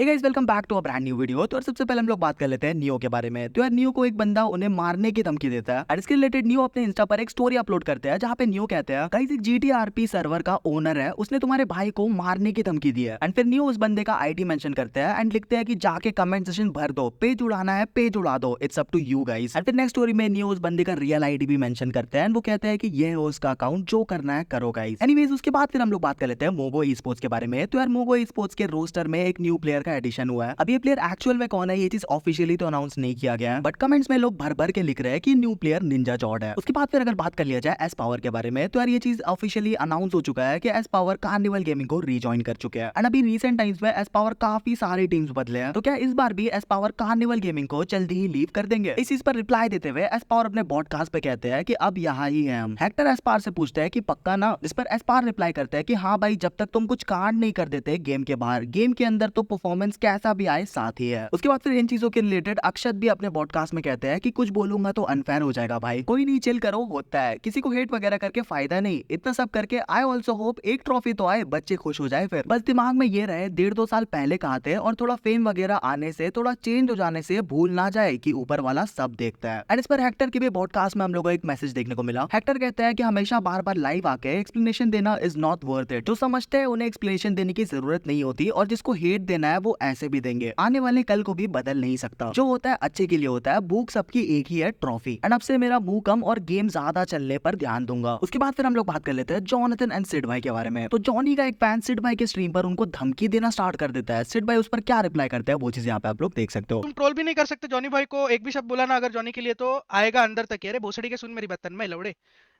Hey guys, welcome back to a brand new video. तो सबसे पहले हम लोग बात कर लेते हैं नियो के बारे में। तो यार नियो को एक बंदा उन्हें मारने की धमकी देता है और इसके रिलेटेड नियो अपने इंस्टा पर एक स्टोरी अपलोड करते हैं जहां पे नियो कहते हैं गाइस एक जीटीआरपी सर्वर का ओनर है, उसने तुम्हारे भाई को मारने की धमकी दी है। एंड फिर नियो उस बंदे का आईडी मेंशन करते हैं एंड लिखते हैं कि जाके कमेंट सेक्शन भर दो, पेज उड़ाना है पेज उड़ा दो, it's up to you guys. And फिर नेक्स्ट स्टोरी में नियो उस बंदे का रियल आईडी भी मेंशन करते हैं एंड वो कहते हैं कि ये है उसका अकाउंट, जो करना है करो गाइस। एनीवेज उसके बाद फिर हम लोग बात कर लेते हैं मोगो ई स्पोर्ट्स के बारे में। तो यार मोगो ई स्पोर्ट्स के रोस्टर में एक न्यू प्लेयर का एडिशन हुआ है। अब ये प्लेयर एक्चुअल में कौन है ये चीज ऑफिशियली तो अनाउंस नहीं किया गया है, बट कमेंट्स में लोग भर भर के लिख रहे हैं कि न्यू प्लेयर निंजा जॉर्ड है। उसके बाद फिर अगर बात कर लिया जाए एस पावर के बारे में, तो यार ये चीज ऑफिशियली अनाउंस हो चुका है कि एस पावर कार्निवल गेमिंग को रीजॉइन कर चुके हैं। एंड अभी रिसेंट टाइम्स में एस पावर काफी सारी टीम्स बदले हैं, तो क्या इस बार भी एस पावर कार्निवल गेमिंग को जल्दी ही लीव कर देंगे? इस चीज पर रिप्लाई देते हुए एस पावर अपने पॉडकास्ट पे कहते हैं कि अब यहाँ ही है हम। हेक्टर एस पावर से पूछते हैं कि पक्का ना? इस पर एस पावर रिप्लाई करते हैं कि हाँ भाई, जब तक तुम कुछ कांड नहीं कर देते गेम के बाहर, गेम के अंदर तो परफॉर्मेंस कैसा भी आए साथ ही है। उसके बाद फिर इन चीजों के रिलेटेड अक्षत भी अपने पॉडकास्ट में कहते हैं कि कुछ बोलूंगा तो अनफेयर हो जाएगा भाई, कोई नहीं चिल करो, होता है, किसी को हेट वगैरह करके फायदा नहीं, इतना सब करके आई ऑल्सो होप एक ट्रॉफी तो आए, बच्चे खुश हो जाए। फिर बस दिमाग में ये रहे 1.5-2 साल पहले कहा थे, और थोड़ा फेम वगैरह आने से, थोड़ा चेंज हो जाने से भूल ना जाए कि ऊपर वाला सब देखता है। एंड इस पर हेक्टर के भी पॉडकास्ट में हम लोगों को एक मैसेज देखने को मिला। हेक्टर कहता है कि हमेशा बार बार लाइव आके एक्सप्लेनेशन देना इज नॉट वर्थ इट। जो समझते हैं उन्हें एक्सप्लेनेशन देने की जरूरत नहीं होती, और जिसको हेट देना है वो ऐसे भी देंगे, आने वाले कल को भी बदल नहीं सकता। जो होता है अच्छे के लिए होता है, भूख सबकी एक ही है, ट्रॉफी। एंड अब से मेरा मुंह कम और गेम ज्यादा चलने पर ध्यान दूंगा। उसके बाद फिर हम लोग बात कर लेते हैं जॉनथन एंड सिड भाई के बारे में। तो जॉनी का एक फैन सिड भाई के स्ट्रीम पर उनको धमकी देना स्टार्ट कर देता है। सिड भाई उस पर क्या रिप्लाई करते हैं वो चीज यहाँ पे आप लोग देख सकते हो। तुम ट्रोल भी नहीं कर सकते जॉनी भाई को, एक भी शब्द बोला ना अगर जॉनी के लिए तो आएगा अंदर तक। अरे भोसड़ी के, सुन मेरी बात तन्मय लौड़े,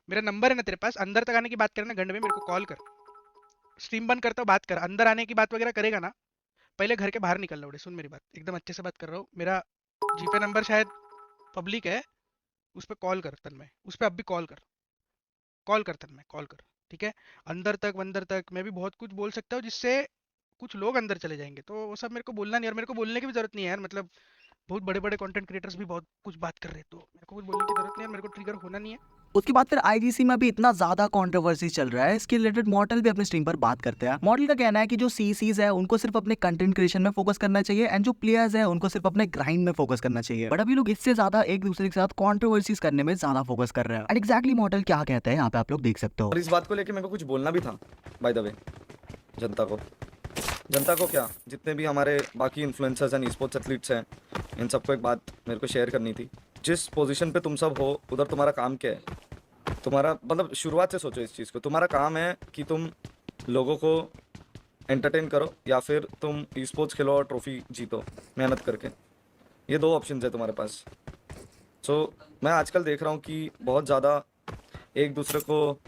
मेरा नंबर है ना तेरे पास, अंदर तक आने की बात करना गंड में, मेरे को कॉल कर, स्ट्रीम बंद करता हूँ बात कर, अंदर आने की बात वगैरह करेगा ना, पहले घर के बाहर निकल लौड़े। सुन मेरी बात, एकदम अच्छे से बात कर रहा हूँ, मेरा जीपे नंबर शायद पब्लिक है, उस पर कॉल कर तन्मय, उस पर अब भी कॉल कर, कॉल कर तन्मय, कॉल कर, ठीक है? अंदर तक मैं भी बहुत कुछ बोल सकता हूँ जिससे कुछ लोग अंदर चले जाएंगे, तो वो सब मेरे को बोलना नहीं, और मेरे को बोलने की भी जरूरत नहीं है यार। मतलब बहुत बड़े बड़े कंटेंट क्रिएटर्स भी बहुत कुछ बात कर रहे हैं, तो मेरे को कुछ बोलने की जरूरत नहीं है, मेरे को ट्रिगर होना नहीं है। उसके बाद फिर आईजीसी में भी इतना ज्यादा कंट्रोवर्सी चल रहा है, इसके रिलेटेड मॉडल भी अपने स्ट्रीम पर बात करते हैं। मॉडल का कहना है कि जो सीसीज है उनको सिर्फ अपने कंटेंट क्रिएशन में फोकस करना चाहिए, एंड जो प्लेयर्स है उनको सिर्फ अपने ग्राइंड में फोकस करना चाहिए। बट अभी लोग इससे ज्यादा एक दूसरे के साथ कंट्रोवर्सीज करने में ज्यादा फोकस कर रहे हैं। एंड एग्जैक्टली मॉडल क्या कहते हैं यहाँ पे आप लोग देख सकते हो। और इस बात को लेके मेरे को कुछ बोलना भी था बाय द वे, जनता को क्या, जितने भी हमारे बाकी इन्फ्लुएंसर्स एंड स्पोर्ट्स एथलीट्स हैं, इन सबको एक बात मेरे को शेयर करनी थी। जिस पोजीशन पे तुम सब हो उधर तुम्हारा काम क्या है? तुम्हारा मतलब शुरुआत से सोचो इस चीज़ को, तुम्हारा काम है कि तुम लोगों को एंटरटेन करो या फिर तुम स्पोर्ट्स खेलो और ट्रॉफी जीतो मेहनत करके। ये दो ऑप्शन है तुम्हारे पास। मैं आजकल देख रहा हूँ कि बहुत ज़्यादा एक दूसरे को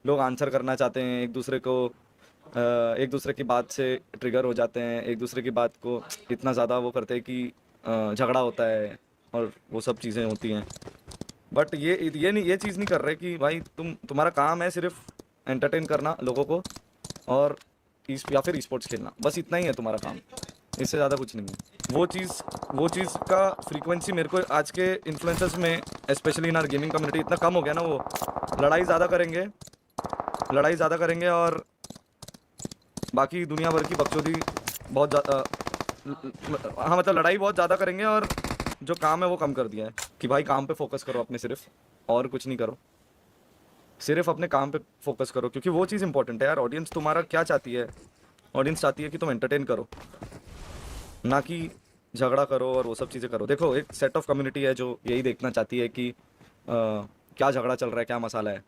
लोग आंसर करना चाहते हैं, एक दूसरे की बात से ट्रिगर हो जाते हैं, एक दूसरे की बात को इतना ज़्यादा वो करते हैं कि झगड़ा होता है और वो सब चीज़ें होती हैं। बट ये नहीं, ये चीज़ नहीं कर रहे कि भाई तुम्हारा काम है सिर्फ एंटरटेन करना लोगों को और या फिर स्पोर्ट्स खेलना, बस इतना ही है तुम्हारा काम, इससे ज़्यादा कुछ नहीं है। वो चीज़ का फ्रीक्वेंसी मेरे को आज के इन्फ्लुएंसर्स में specially in our gaming community इतना कम हो गया ना। वो लड़ाई ज़्यादा करेंगे और बाकी दुनिया भर की बकचोदी बहुत ज़्यादा, हाँ मतलब लड़ाई बहुत ज़्यादा करेंगे और जो काम है वो कम कर दिया है कि भाई काम पे फोकस करो अपने, सिर्फ और कुछ नहीं करो, सिर्फ अपने काम पे फोकस करो, क्योंकि वो चीज़ इंपॉर्टेंट है यार। ऑडियंस तुम्हारा क्या चाहती है? ऑडियंस चाहती है कि तुम एंटरटेन करो, ना कि झगड़ा करो और वो सब चीज़ें करो। देखो एक सेट ऑफ कम्युनिटी है जो यही देखना चाहती है कि क्या झगड़ा चल रहा है, क्या मसाला है,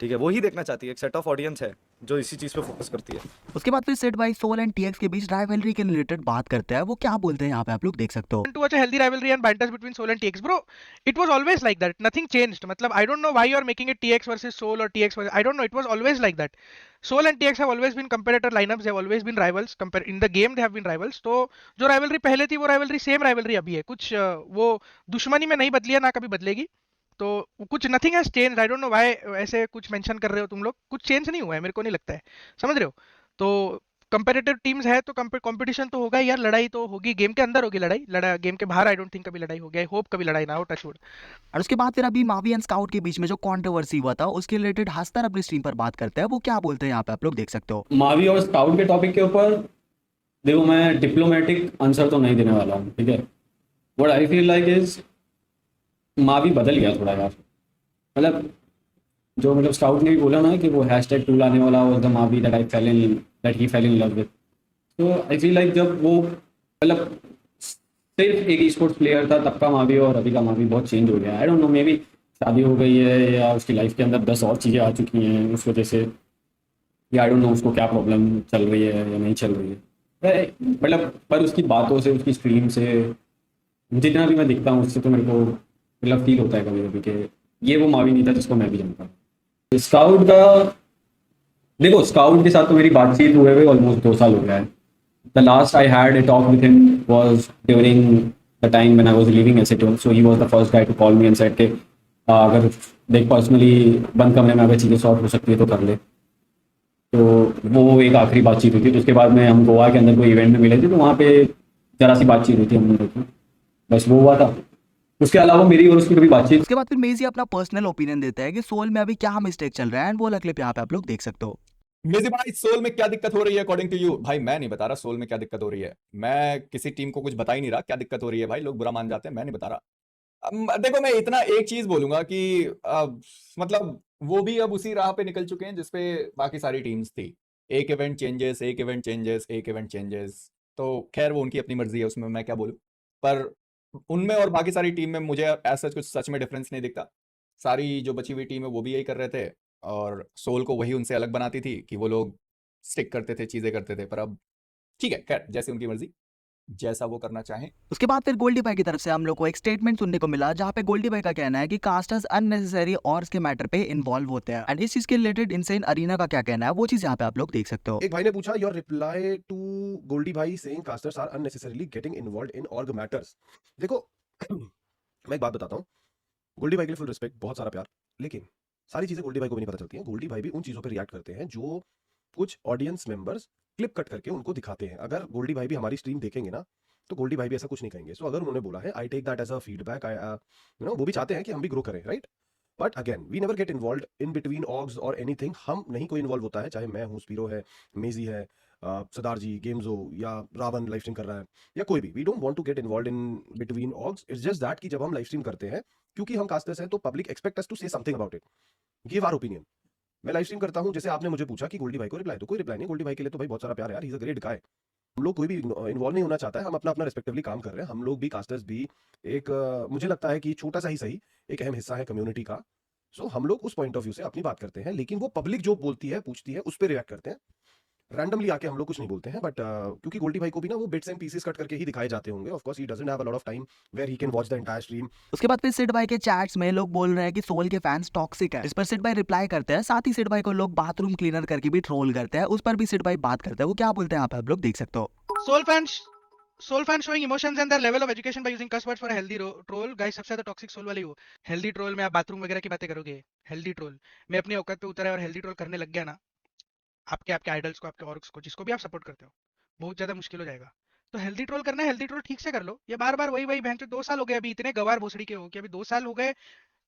ठीक है, वो ही देखना चाहती है। एक सेट ऑफ ऑडियंस है जो इसी चीज़ पे फोकस करती है। उसके बाद फिर सेट भाई सोल एंड टीएक्स के बीच राइवलरी के रिलेटेड बात करते हैं, वो क्या बोलते हैं यहाँ पे आप लोग देख सकते हो। To watch a healthy rivalry and banters between Soul and TX, bro. It was always like that. Nothing changed. मतलब I don't know why you are making it TX versus Soul or TX versus. I don't know. It was always like that. Soul and TX have always been competitor lineups. They have always been rivals. In the game they have been rivals. तो जो rivalry पहले थी वो rivalry same rivalry अभी है. कुछ वो दुश्मनी में नहीं बदली है, ना कभी बदलेगी. तो कुछ nothing has change. I don't know why ऐसे कुछ मेंशन कर रहे हो तुम लोग, कुछ चेंज नहीं हुआ है, मेरे को नहीं लगता है, समझ रहे हो? तो कंपेटिटिव टीम्स है तो कंपटीशन तो होगा यार, लड़ाई तो होगी, गेम के अंदर होगी लड़ाई गेम के बाहर आई डोंट थिंक कभी लड़ाई होगी। आई होप कभी लड़ाई ना हो, टच वुड। और उसके बाद फिर अभी मावी एंड स्काउट के बीच में जो कंट्रोवर्सी हुआ था उसके रिलेटेड हस्तर अपनी स्ट्रीम पर बात करते हैं, वो क्या बोलते हैं यहाँ पे आप लोग देख सकते हो। मावी और स्काउट के टॉपिक के ऊपर देखो मैं डिप्लोमेटिक आंसर तो नहीं देने वाला हूँ, ठीक है। What I feel like is Mavi बदल गया थोड़ा यार। मतलब जो मतलब स्काउट ने भी बोला ना कि वो हैशटैग टूल आने वाला was the Mavi that he fail in love with. तो आई फील लाइक जब वो मतलब सिर्फ एक ई स्पोर्ट्स प्लेयर था तब का मावी और अभी का मावी बहुत चेंज हो गया। I don't know, may be शादी हो गई है या उसकी लाइफ के अंदर 10 और चीज़ें आ चुकी हैं उस वजह से, या आई डोंट नो उसको क्या प्रॉब्लम चल रही है या नहीं चल रही है। मतलब पर उसकी बातों से, उसकी स्ट्रीम से, जितना भी मैं दिखता हूँ उससे तो मेरे को मतलब फील होता है कभी कभी कि ये वो मावी नहीं था जिसको मैं भी जानता हूँ। स्काउट का देखो, स्काउट के साथ तो मेरी बातचीत हुए ऑलमोस्ट 2 साल हो गया है। The last I had a talk with him was during the time when I was leaving Essatone. So he was the first guy to call me and said कि अगर देख पर्सनली बंद कमरे में अगर चीज़ें सॉर्ट हो सकती है तो कर ले। तो वो एक आखिरी बातचीत हुई थी। तो उसके बाद में हम गोवा के अंदर कोई इवेंट में मिले थे, तो वहाँ पे जरा सी बातचीत हुई थी हम लोगों की, बस वो हुआ था। उसके अलावा मेरी और उसकी कभी बातचीत उसके बाद फिर मेजी अपना पर्सनल ओपिनियन देता है कि सोल में अभी क्या मिस्टेक चल रहा है, एंड वो वाला क्लिप यहाँ पे आप लोग देख सकते हो। मेजी भाई, सोल में क्या दिक्कत हो रही है अकॉर्डिंग टू यू? भाई मैं नहीं बता रहा सोल में क्या दिक्कत हो रही है। मैं किसी टीम को कुछ बता ही नहीं रहा क्या दिक्कत हो रही है। भाई लोग बुरा मान जाते हैं, मैं नहीं बता रहा। देखो मैं इतना एक चीज बोलूंगा कि मतलब वो भी अब उसी राह पे निकल चुके हैं जिसपे बाकी सारी टीम्स थी। एक इवेंट चेंजेस, एक इवेंट चेंजेस, एक इवेंट चेंजेस। तो खैर वो उनकी अपनी मर्जी है, उसमें मैं क्या बोलूं। पर उनमें और बाकी सारी टीम में मुझे ऐसा कुछ सच में डिफरेंस नहीं दिखता। सारी जो बची हुई टीम है वो भी यही कर रहे थे, और सोल को वही उनसे अलग बनाती थी कि वो लोग स्टिक करते थे, चीजें करते थे। पर अब ठीक है, खैर जैसे उनकी मर्जी, जैसा वो करना चाहें। उसके बाद फिर गोल्डी भाई की तरफ से हम लोग को एक स्टेटमेंट सुनने को मिला, जहाँ पे गोल्डी भाई का कहना है कि कास्टर्स अननेसेसरी और इसके मैटर पे इन्वॉल्व होते हैं। एंड इस चीज के रिलेटेड इनसेन अरीना का क्या कहना है, वो चीज यहाँ पे आप लोग देख सकते हो। एक भाई ने पूछा योर रिप्लाई टू गोल्डी भाई saying casters are unnecessarily getting involved in org matters. देखो मैं एक बात बताता हूँ, गोल्डी भाई के लिए फुल रिस्पेक्ट, बहुत सारा प्यार, लेकिन सारी चीजें गोल्डी भाई को भी नहीं पता चलती हैं। गोल्डी भाई भी उन चीजों पर रिएक्ट करते हैं जो कुछ ऑडियंस मेंबर्स क्लिप कट करके उनको दिखाते हैं। अगर गोल्डी भाई भी हमारी स्ट्रीम देखेंगे ना तो गोल्डी भाई भी ऐसा कुछ नहीं कहेंगे। सो अगर उन्होंने बोला है, I take that as a feedback. आई वो भी चाहते हैं कि हम भी ग्रो करें, right? But again we never get involve in between ऑग्स और एनीथिंग। हम नहीं कोई इन्वॉल्व होता है, चाहे मैं हूँ, स्पीरो है, मेजी है, सरदार जी, गेम्सो या रावण लाइव स्ट्रीम कर रहा है या कोई भी। We don't want to get involve in between ऑग्स। It's just that कि जब हम लाइव स्ट्रीम करते हैं, क्योंकि हम कास्टर्स हैं, तो public expect us to say something about it, give our opinion. मैं लाइव स्ट्रीम करता हूँ, जैसे आपने मुझे पूछा कि गोल्डी भाई को रिप्लाई, तो कोई रिप्लाई नहीं। गोल्डी भाई के लिए तो भाई बहुत सारा प्यार है यार, he is a great guy. हम लोग कोई भी इन्वॉल्व नहीं होना चाहता है, हम अपना अपना रिस्पेक्टिवली काम कर रहे हैं। हम लोग भी कास्टर्स भी एक मुझे लगता है कि छोटा सा ही सही एक अहम हिस्सा है कम्युनिटी का। सो हम लोग उस पॉइंट ऑफ व्यू से अपनी बात करते हैं, लेकिन वो पब्लिक जो बोलती है, पूछती है, उस पर रिएक्ट करते हैं। रैंडमली आके हम लोग कुछ नहीं बोलते हैं। बट क्योंकि गोल्डी भाई को भी ना वो बिट्स एंड पीसेस कट करके ही दिखाए जाते होंगे। Of course he doesn't have a lot of time where he can watch the entire stream. उसके बाद फिर सिड भाई के चैट्स में लोग बोल रहे हैं कि सोल के फैंस टॉक्सिक है। इस पर सिड भाई रिप्लाई करते हैं। साथ ही सिड भाई को लोग बाथरूम क्लीनर करके भी ट्रोल करते हैं, उस पर भी सिड भाई बात करते हैं। वो क्या बोलते हैं यहाँ पे आप लोग देख सकते हो। Soul fans showing emotions and their level of education by using cuss words for a healthy troll. Guys, सबसे ज्यादा टॉक्सिक सोल वाले हो। हेल्दी ट्रोल में आप बाथरूम वगैरह की बातें करोगे। हेल्दी ट्रोल में अपनी औकात पे उतरा है और हेल्दी ट्रोल करने लग गया ना, आपके आपके आइडल्स को, आपके ऑर्क्स को, जिसको भी आप सपोर्ट करते हो, बहुत ज्यादा मुश्किल हो जाएगा। तो हेल्दी ट्रोल करना है, हेल्दी ट्रोल ठीक से कर लो। ये बार बार वही वही बहन, 2 साल हो गए, अभी इतने गवार भोसड़ी के हो कि अभी 2 साल हो गए।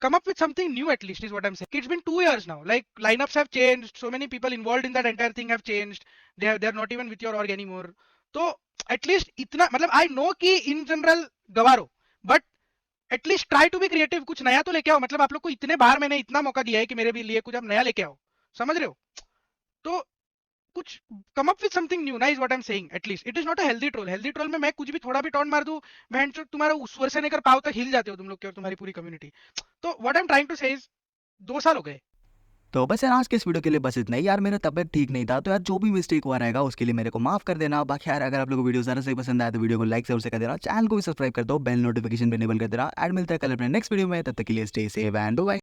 Come up with something new at least is what I'm saying. It's been 2 years now. Like lineups have changed. So many people involved in that entire thing have changed. They're not even with your org anymore. तो at least इतना, मतलब I know कि in general गवारो, but at least try to be creative. कुछ नया तो लेके आओ। मतलब आप लोग को इतने बार मैंने इतना मौका दिया है कि मेरे भी लिए कुछ आप नया लेके आओ, समझ रहे हो? तो कुछ come up with something new ना, is what I am saying. At least it is not a healthy troll. Healthy troll में मैं कुछ भी थोड़ा भी टॉन मार दूं, बहन चो तुम्हारा उस स्वर से लेकर पाव तक हिल जाते हो तुम लोग के और तुम्हारी पूरी कम्युनिटी। तो what I am trying to say is 2 साल हो गए। तो बस यार आज के इस वीडियो के लिए बस इतना ही। यार मेरा तबियत ठीक नहीं था, तो यार जो भी मिस्टेक हुआ रहेगा उसके लिए मेरे को माफ कर देना। बाकी यार अगर आप लोगों को वीडियो ज़्यादा सही पसंद आया तो वीडियो को लाइक जरूर से कर देना, चैनल को भी सब्सक्राइब कर दो, बेल नोटिफिकेशन भी इनेबल कर देना। एड मिलता है कल अपने नेक्स्ट वीडियो में, तब तक के लिए स्टे सेफ एंड बाय।